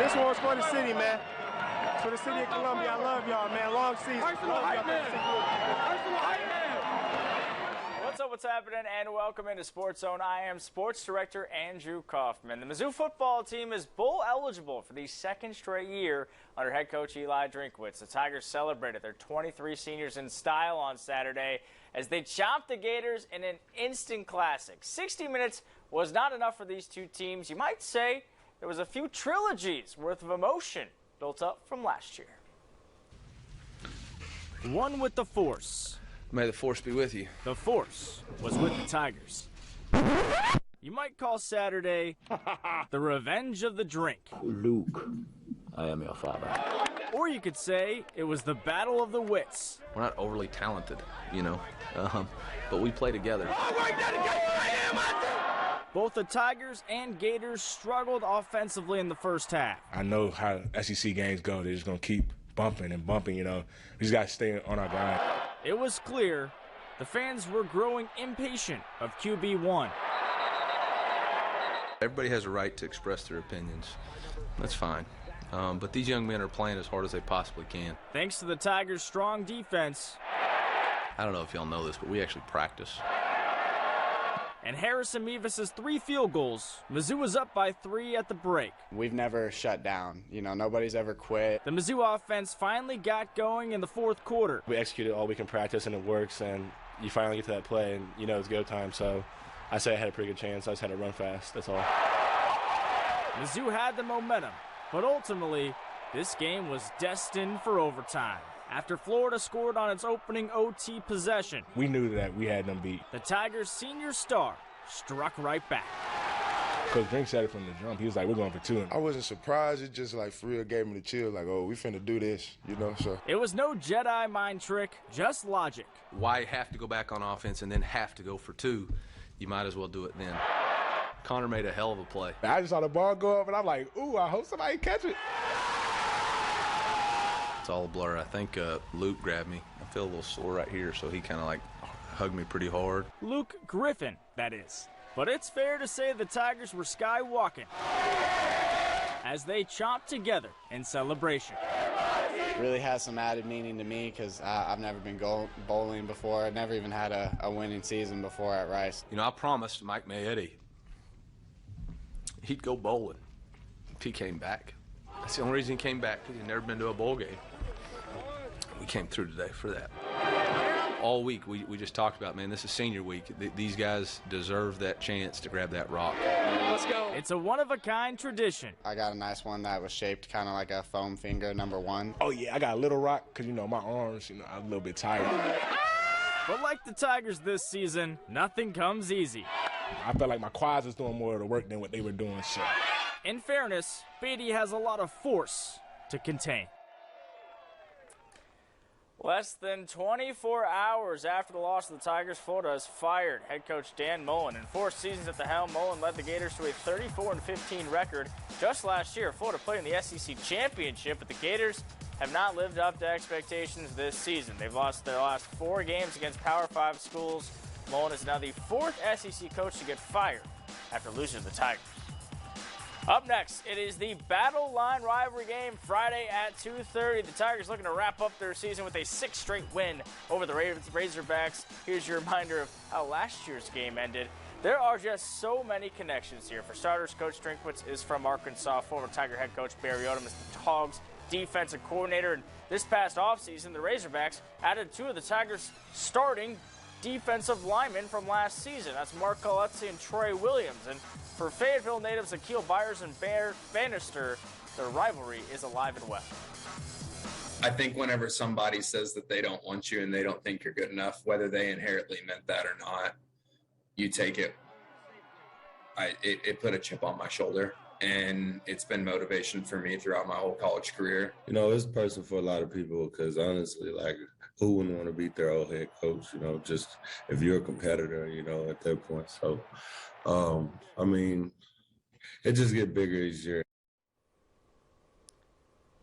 This one's for the city, man. For the city of Columbia, I love y'all, man. Long season. Personal hype man. Personal hype man. What's happening, and welcome into Sports Zone. I am Sports Director Andrew Kaufman. The Mizzou football team is bowl eligible for the second straight year under head coach Eli Drinkwitz. The Tigers celebrated their 23 seniors in style on Saturday as they chomped the Gators in an instant classic. 60 minutes was not enough for these two teams. You might say there was a few trilogies worth of emotion built up from last year. One with the Force. May the Force be with you. The Force was with the Tigers. You might call Saturday the revenge of the drink. Luke, I am your father. Or you could say it was the battle of the wits. We're not overly talented, but we play together. Both the Tigers and Gators struggled offensively in the first half. I know how SEC games go. They're just going to keep bumping and bumping, We just got to stay on our grind. It was clear the fans were growing impatient of QB1. Everybody has a right to express their opinions. That's fine. But these young men are playing as hard as they possibly can. Thanks to the Tigers' strong defense. I don't know if y'all know this, but we actually practice. And Harrison Mevis' 3 field goals. Mizzou was up by 3 at the break. We've never shut down. Nobody's ever quit. The Mizzou offense finally got going in the fourth quarter. We executed all week in practice, and it works, and you finally get to that play, and it's go time. So I say I had a pretty good chance. I just had to run fast. That's all. Mizzou had the momentum, but ultimately, this game was destined for overtime. After Florida scored on its opening OT possession, we knew that we had them beat. The Tigers' senior star struck right back. Coach Drink said it from the jump. He was like, we're going for 2. I wasn't surprised. It just, for real, gave me the chill. We finna do this, so. It was no Jedi mind trick, just logic. Why have to go back on offense and then have to go for 2? You might as well do it then. Connor made a hell of a play. I just saw the ball go up, and I'm like, ooh, I hope somebody catch it. It's all a blur. I think Luke grabbed me. I feel a little sore right here, so he kind of hugged me pretty hard. Luke Griffin, that is. But it's fair to say the Tigers were skywalking as they chomped together in celebration. It really has some added meaning to me because I've never been bowling before. I never even had a winning season before at Rice. I promised Mike Mayetti he'd go bowling if he came back. That's the only reason he came back, because he'd never been to a bowl game. We came through today for that. All week, we just talked about, man, this is senior week. These guys deserve that chance to grab that rock. Let's go. It's a one-of-a-kind tradition. I got a nice one that was shaped kind of like a foam finger, number 1. Oh, yeah, I got a little rock because, my arms, I'm a little bit tired. But like the Tigers this season, nothing comes easy. I felt like my quads was doing more of the work than what they were doing. Shit. In fairness, Beatty has a lot of force to contain. Less than 24 hours after the loss of the Tigers, Florida has fired head coach Dan Mullen. In 4 seasons at the helm, Mullen led the Gators to a 34-15 record. Just last year, Florida played in the SEC Championship, but the Gators have not lived up to expectations this season. They've lost their last 4 games against Power 5 schools. Mullen is now the 4th SEC coach to get fired after losing to the Tigers. Up next, it is the Battle Line rivalry game Friday at 2:30. The Tigers looking to wrap up their season with a 6th straight win over the Razorbacks. Here's your reminder of how last year's game ended. There are just so many connections here. For starters, Coach Drinkwitz is from Arkansas. Former Tiger head coach Barry Odom is the Hogs' defensive coordinator. And this past offseason, the Razorbacks added 2 of the Tigers' starting defensive linemen from last season. That's Mark Colletzi and Troy Williams. And for Fayetteville natives Akil Byers and Bannister, their rivalry is alive and well. I think whenever somebody says that they don't want you and they don't think you're good enough, whether they inherently meant that or not, you take it. It put a chip on my shoulder, and it's been motivation for me throughout my whole college career. It's personal for a lot of people because honestly, who wouldn't want to beat their old head coach, just if you're a competitor, at that point. So, it just gets bigger each year.